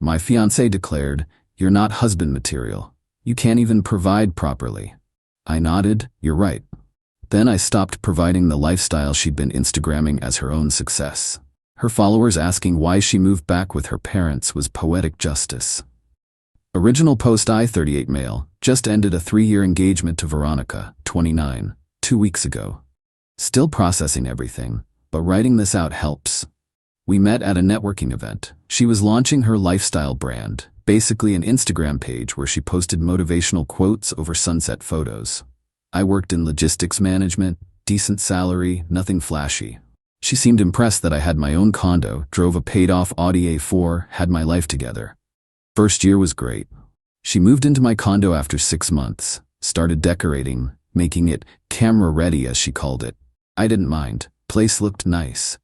My fiancé declared, "You're not husband material. You can't even provide properly." I nodded, "You're right." Then I stopped providing the lifestyle she'd been Instagramming as her own success. Her followers asking why she moved back with her parents was poetic justice. Original post: I, 38 male, just ended a 3-year engagement to Veronica, 29, 2 weeks ago. Still processing everything, but writing this out helps. We met at a networking event. She was launching her lifestyle brand, basically an Instagram page where she posted motivational quotes over sunset photos. I worked in logistics management, decent salary, nothing flashy. She seemed impressed that I had my own condo, drove a paid-off Audi A4, had my life together. First year was great. She moved into my condo after 6 months, started decorating, making it camera-ready as she called it. I didn't mind. Place looked nice.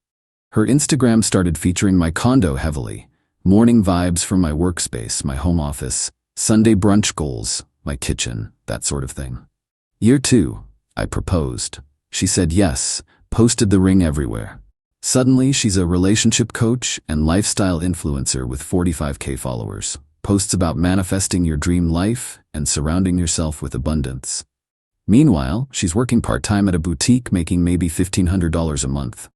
Her Instagram started featuring my condo heavily. Morning vibes from my workspace, my home office, Sunday brunch goals, my kitchen, that sort of thing. Year 2, I proposed. She said yes, posted the ring everywhere. Suddenly, she's a relationship coach and lifestyle influencer with 45K followers. Posts about manifesting your dream life and surrounding yourself with abundance. Meanwhile, she's working part-time at a boutique making maybe $1,500 a month.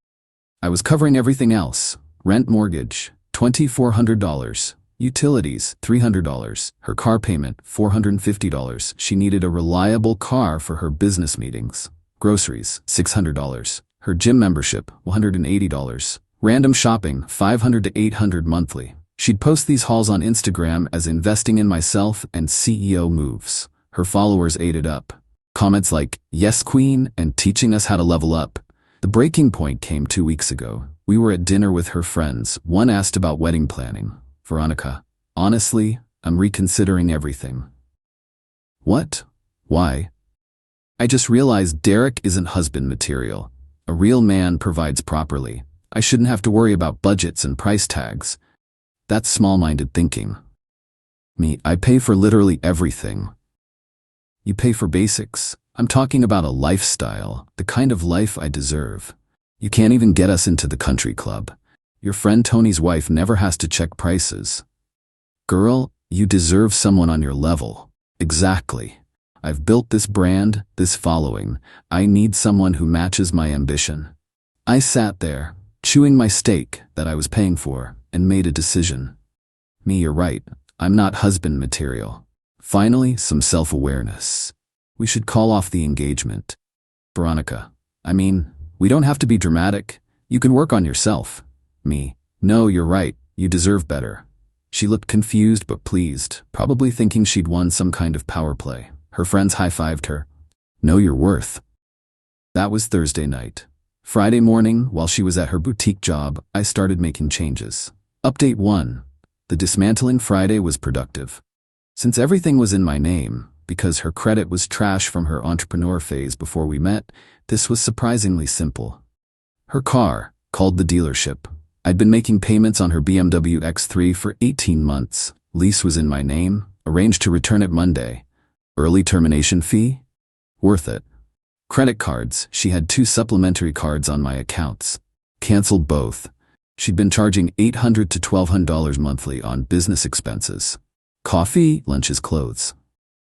I was covering everything else. Rent, mortgage, $2,400. Utilities, $300. Her car payment, $450. She needed a reliable car for her business meetings. Groceries, $600. Her gym membership, $180. Random shopping, $500 to $800 monthly. She'd post these hauls on Instagram as investing in myself and CEO moves. Her followers ate it up. Comments like, "Yes, queen," and teaching us how to level up. The breaking point came 2 weeks ago. We were at dinner with her friends. One asked about wedding planning. "Veronica, honestly, I'm reconsidering everything." "What? Why?" "I just realized Derek isn't husband material. A real man provides properly. I shouldn't have to worry about budgets and price tags." That's small-minded thinking. Me, I pay for literally everything. You pay for basics. I'm talking about a lifestyle, the kind of life I deserve. You can't even get us into the country club. Your friend Tony's wife never has to check prices. Girl, you deserve someone on your level. Exactly. I've built this brand, this following. I need someone who matches my ambition. I sat there, chewing my steak that I was paying for, and made a decision. Me, you're right. I'm not husband material. Finally, some self-awareness. We should call off the engagement. Veronica, I mean, we don't have to be dramatic. You can work on yourself. Me, no, you're right. You deserve better. She looked confused but pleased, probably thinking she'd won some kind of power play. Her friends high-fived her. Know your worth. That was Thursday night. Friday morning, while she was at her boutique job, I started making changes. Update 1. The Dismantling Friday was productive. Since everything was in my name, because her credit was trash from her entrepreneur phase before we met, this was surprisingly simple. Her car, called the dealership. I'd been making payments on her BMW X3 for 18 months. Lease was in my name, arranged to return it Monday. Early termination fee? Worth it. Credit cards, she had 2 supplementary cards on my accounts. Canceled both. She'd been charging $800 to $1,200 monthly on business expenses. Coffee, lunches, clothes.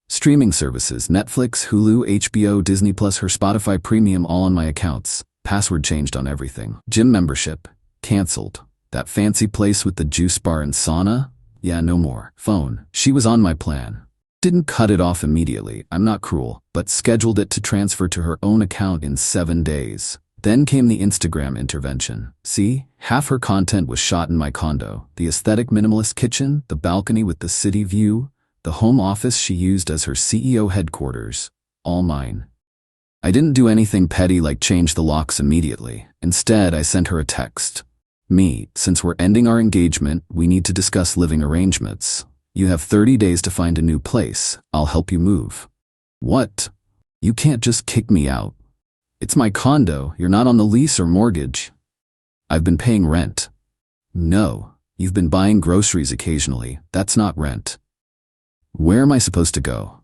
Streaming services, Netflix, Hulu, HBO, Disney+, her Spotify Premium, all on my accounts. Password changed on everything. Gym membership, canceled. That fancy place with the juice bar and sauna? Yeah, no more. Phone, she was on my plan. Didn't cut it off immediately, I'm not cruel, but scheduled it to transfer to her own account in 7 days. Then came the Instagram intervention. See, half her content was shot in my condo. The aesthetic minimalist kitchen, the balcony with the city view, the home office she used as her CEO headquarters, all mine. I didn't do anything petty like change the locks immediately. Instead, I sent her a text. Me, since we're ending our engagement, we need to discuss living arrangements. You have 30 days to find a new place. I'll help you move. What? You can't just kick me out. It's my condo. You're not on the lease or mortgage. I've been paying rent. No, you've been buying groceries occasionally. That's not rent. Where am I supposed to go?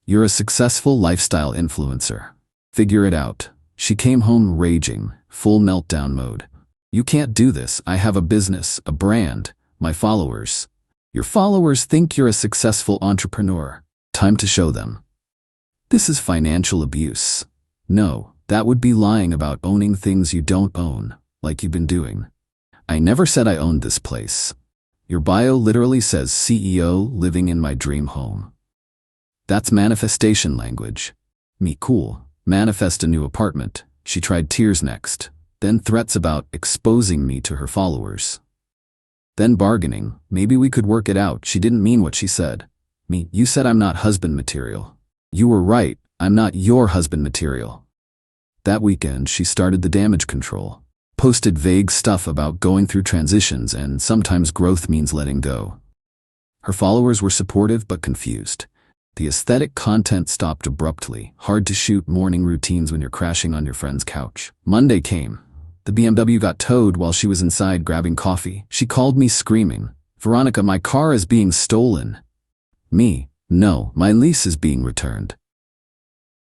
You're a successful lifestyle influencer. Figure it out. She came home raging, full meltdown mode. You can't do this. I have a business, a brand, my followers. Your followers think you're a successful entrepreneur. Time to show them. This is financial abuse. No, that would be lying about owning things you don't own, like you've been doing. I never said I owned this place. Your bio literally says CEO living in my dream home. That's manifestation language. Me cool. Manifest a new apartment. She tried tears next. Then threats about exposing me to her followers. Then bargaining. Maybe we could work it out. She didn't mean what she said. Me, you said I'm not husband material. You were right. I'm not your husband material. That weekend, she started the damage control. Posted vague stuff about going through transitions and sometimes growth means letting go. Her followers were supportive but confused. The aesthetic content stopped abruptly. Hard to shoot morning routines when you're crashing on your friend's couch. Monday came. The BMW got towed while she was inside grabbing coffee. She called me screaming, "Veronica, my car is being stolen." Me, "No, my lease is being returned."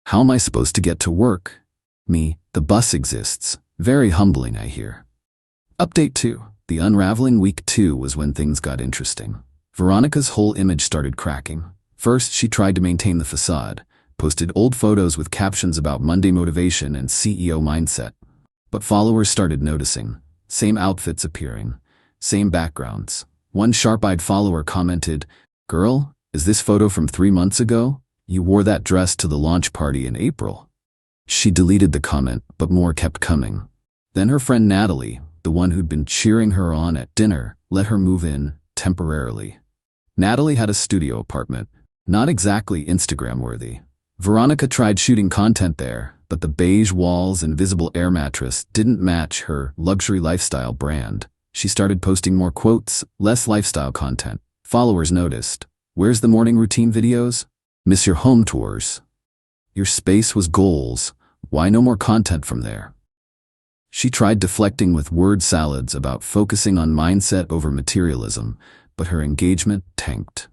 How am I supposed to get to work? Me, "The bus exists." Very humbling, I hear. Update 2. The unraveling week 2 was when things got interesting. Veronica's whole image started cracking. First, she tried to maintain the facade, posted old photos with captions about Monday motivation and CEO mindset. But followers started noticing. Same outfits appearing. Same backgrounds. One sharp-eyed follower commented, "Girl, is this photo from 3 months ago? You wore that dress to the launch party in April." She deleted the comment, but more kept coming. Then her friend Natalie, the one who'd been cheering her on at dinner, let her move in, temporarily. Natalie had a studio apartment, not exactly Instagram-worthy. Veronica tried shooting content there, but the beige walls and visible air mattress didn't match her luxury lifestyle brand. She started posting more quotes, less lifestyle content. Followers noticed. "Where's the morning routine videos? Miss your home tours. Your space was goals. Why no more content from there?" She tried deflecting with word salads about focusing on mindset over materialism, but her engagement tanked.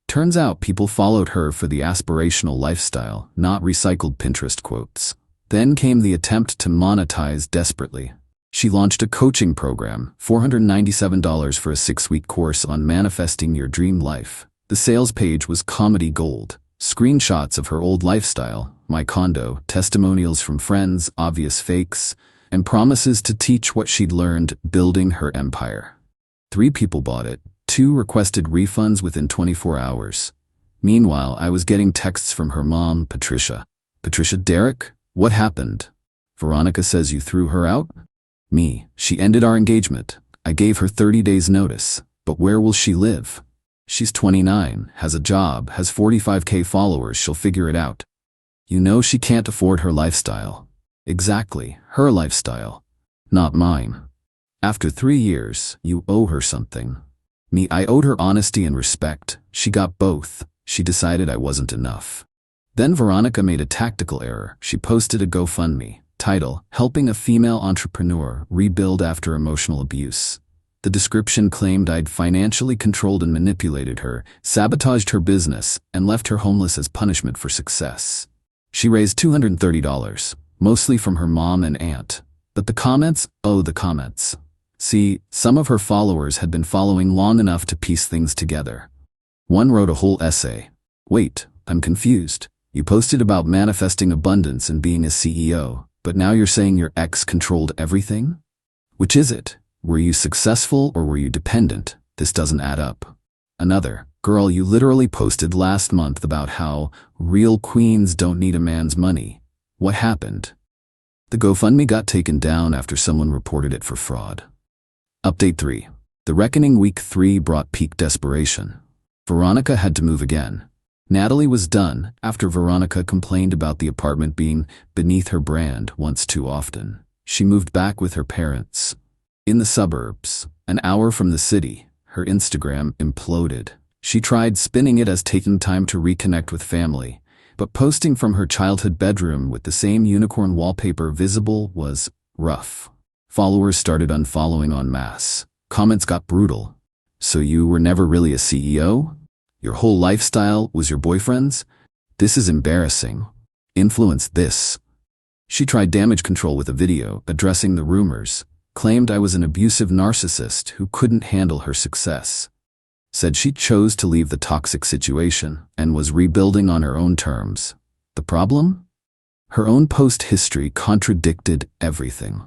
Turns out people followed her for the aspirational lifestyle, not recycled Pinterest quotes. Then came the attempt to monetize desperately. She launched a coaching program, $497 for a 6-week course on manifesting your dream life. The sales page was comedy gold. Screenshots of her old lifestyle, my condo, testimonials from friends, obvious fakes, and promises to teach what she'd learned building her empire. 3 people bought it. 2 requested refunds within 24 hours. Meanwhile, I was getting texts from her mom, Patricia. "Patricia, Derek? What happened? Veronica says you threw her out?" Me, "She ended our engagement. I gave her 30 days notice. But where will she live? She's 29, has a job, has 45K followers, she'll figure it out." You know she can't afford her lifestyle. Exactly, her lifestyle, not mine. After 3 years, you owe her something. Me, I owed her honesty and respect. She got both. She decided I wasn't enough. Then Veronica made a tactical error. She posted a GoFundMe. Title, "Helping a Female Entrepreneur Rebuild After Emotional Abuse." The description claimed I'd financially controlled and manipulated her, sabotaged her business, and left her homeless as punishment for success. She raised $230, mostly from her mom and aunt. But the comments? Oh, the comments. See, some of her followers had been following long enough to piece things together. One wrote a whole essay. "Wait, I'm confused. You posted about manifesting abundance and being a CEO, but now you're saying your ex controlled everything? Which is it? Were you successful or were you dependent? This doesn't add up." Another, "Girl, you literally posted last month about how real queens don't need a man's money. What happened?" The GoFundMe got taken down after someone reported it for fraud. Update 3. The Reckoning Week 3 brought peak desperation. Veronica had to move again. Natalie was done after Veronica complained about the apartment being beneath her brand once too often. She moved back with her parents. In the suburbs, an hour from the city, her Instagram imploded. She tried spinning it as taking time to reconnect with family, but posting from her childhood bedroom with the same unicorn wallpaper visible was rough. Followers started unfollowing en masse. Comments got brutal. "So you were never really a CEO? Your whole lifestyle was your boyfriend's? This is embarrassing. Influence this." She tried damage control with a video addressing the rumors, Claimed I was an abusive narcissist who couldn't handle her success. Said she chose to leave the toxic situation and was rebuilding on her own terms. The problem? Her own post history contradicted everything.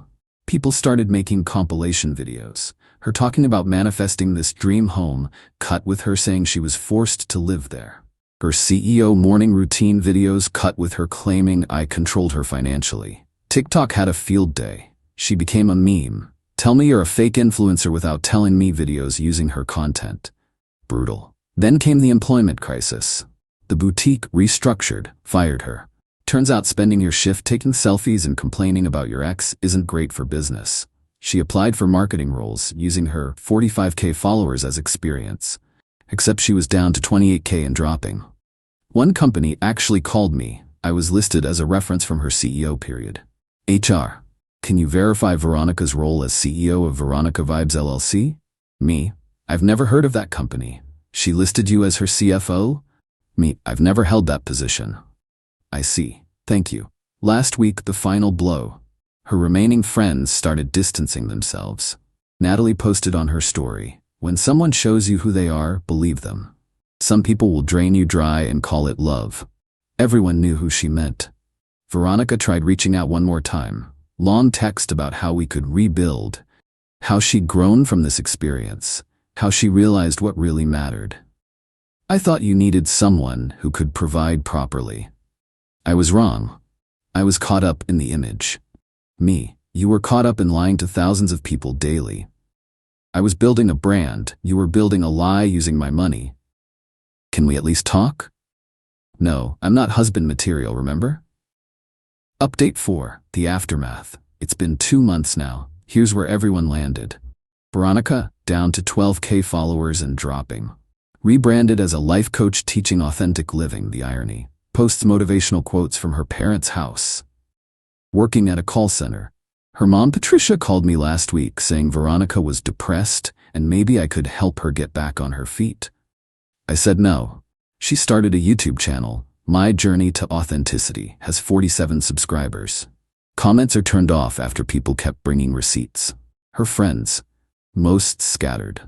People started making compilation videos, her talking about manifesting this dream home, cut with her saying she was forced to live there. Her CEO morning routine videos cut with her claiming I controlled her financially. TikTok had a field day. She became a meme. Tell me you're a fake influencer without telling me videos using her content. Brutal. Then came the employment crisis. The boutique restructured, fired her. Turns out spending your shift taking selfies and complaining about your ex isn't great for business. She applied for marketing roles using her 45K followers as experience. Except she was down to 28K and dropping. One company actually called me. I was listed as a reference from her CEO period. HR. Can you verify Veronica's role as CEO of Veronica Vibes LLC? Me. I've never heard of that company. She listed you as her CFO? Me. I've never held that position. I see. Thank you. Last week, the final blow. Her remaining friends started distancing themselves. Natalie posted on her story, when someone shows you who they are, believe them. Some people will drain you dry and call it love. Everyone knew who she meant. Veronica tried reaching out one more time. Long text about how we could rebuild. How she'd grown from this experience. How she realized what really mattered. I thought you needed someone who could provide properly. I was wrong. I was caught up in the image. Me. You were caught up in lying to thousands of people daily. I was building a brand. You were building a lie using my money. Can we at least talk? No, I'm not husband material, remember? Update 4. The aftermath. It's been 2 months now. Here's where everyone landed. Veronica, down to 12K followers and dropping. Rebranded as a life coach teaching authentic living, the irony. Posts motivational quotes from her parents' house. Working at a call center. Her mom Patricia called me last week saying Veronica was depressed and maybe I could help her get back on her feet. I said no. She started a YouTube channel. My Journey to Authenticity has 47 subscribers. Comments are turned off after people kept bringing receipts. Her friends. Most scattered.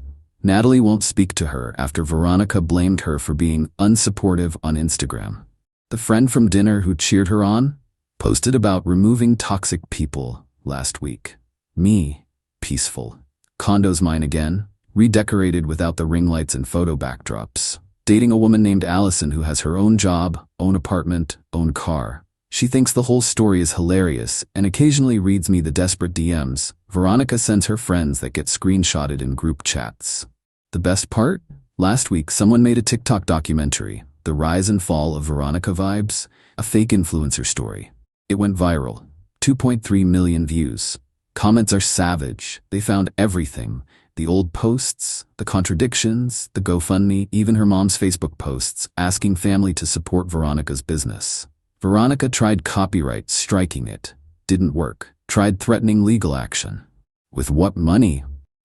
Natalie won't speak to her after Veronica blamed her for being unsupportive on Instagram. The friend from dinner who cheered her on posted about removing toxic people last week. Me. Peaceful. Condo's mine again. Redecorated without the ring lights and photo backdrops. Dating a woman named Allison who has her own job, own apartment, own car. She thinks the whole story is hilarious and occasionally reads me the desperate DMs Veronica sends her friends that get screenshotted in group chats. The best part? Last week someone made a TikTok documentary, The Rise and Fall of Veronica Vibes, a fake influencer story. It went viral. 2.3 million views. Comments are savage. They found everything. The old posts, the contradictions, the GoFundMe, even her mom's Facebook posts asking family to support Veronica's business. Veronica tried copyright striking it. Didn't work. Tried threatening legal action. With what money?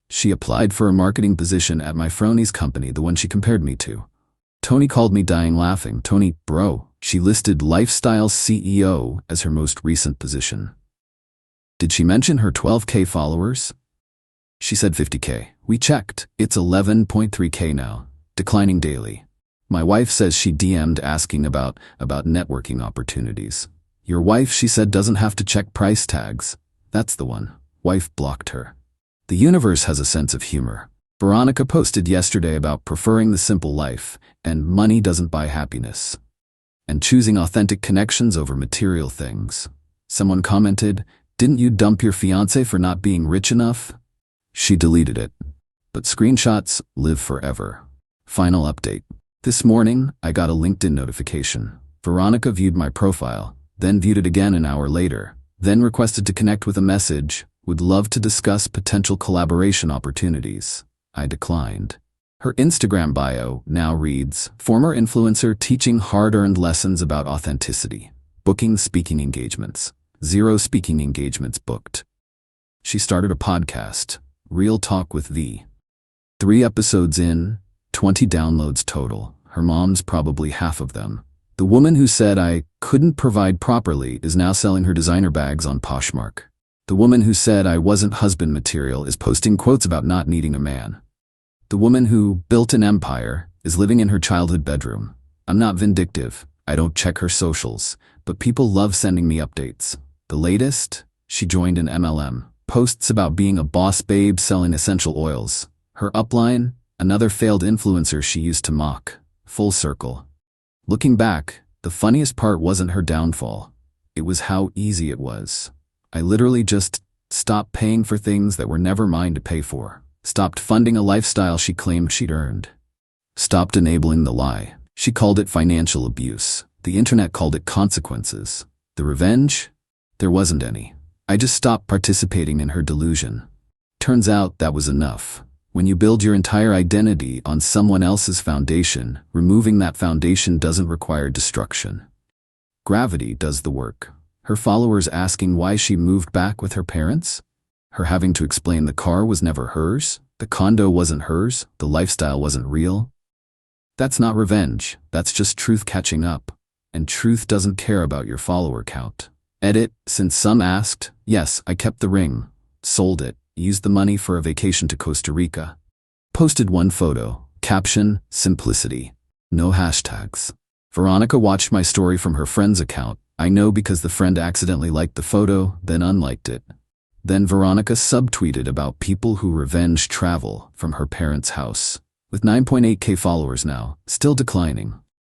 She applied for a marketing position at my Froni's company, the one she compared me to. Tony called me dying laughing. Tony, bro. She listed Lifestyle CEO as her most recent position. Did she mention her 12K followers? She said 50K. We checked. It's 11.3K now. Declining daily. My wife says she DM'd asking about networking opportunities. Your wife, she said, doesn't have to check price tags. That's the one. Wife blocked her. The universe has a sense of humor. Veronica posted yesterday about preferring the simple life, and money doesn't buy happiness. And choosing authentic connections over material things. Someone commented, didn't you dump your fiancé for not being rich enough? She deleted it. But screenshots live forever. Final update. This morning, I got a LinkedIn notification. Veronica viewed my profile, then viewed it again an hour later, then requested to connect with a message, would love to discuss potential collaboration opportunities. I declined. Her Instagram bio now reads, former influencer teaching hard-earned lessons about authenticity. Booking speaking engagements. 0 speaking engagements booked. She started a podcast. Real Talk with V. 3 episodes in, 20 downloads total. Her mom's probably half of them. The woman who said I couldn't provide properly is now selling her designer bags on Poshmark. The woman who said I wasn't husband material is posting quotes about not needing a man. The woman who built an empire is living in her childhood bedroom. I'm not vindictive. I don't check her socials, but people love sending me updates. The latest? She joined an MLM. Posts about being a boss babe selling essential oils. Her upline? Another failed influencer she used to mock. Full circle. Looking back, the funniest part wasn't her downfall. It was how easy it was. I literally just stopped paying for things that were never mine to pay for. Stopped funding a lifestyle she claimed she'd earned. Stopped enabling the lie. She called it financial abuse. The internet called it consequences. The revenge? There wasn't any. I just stopped participating in her delusion. Turns out that was enough. When you build your entire identity on someone else's foundation, removing that foundation doesn't require destruction. Gravity does the work. Her followers asking why she moved back with her parents? Her having to explain the car was never hers, the condo wasn't hers, the lifestyle wasn't real. That's not revenge, that's just truth catching up. And truth doesn't care about your follower count. Edit, since some asked, yes, I kept the ring. Sold it, used the money for a vacation to Costa Rica. Posted one photo, caption, simplicity. No hashtags. Veronica watched my story from her friend's account. I know because the friend accidentally liked the photo, then unliked it. Then Veronica subtweeted about people who revenge travel from her parents' house. With 9.8K followers now, still declining.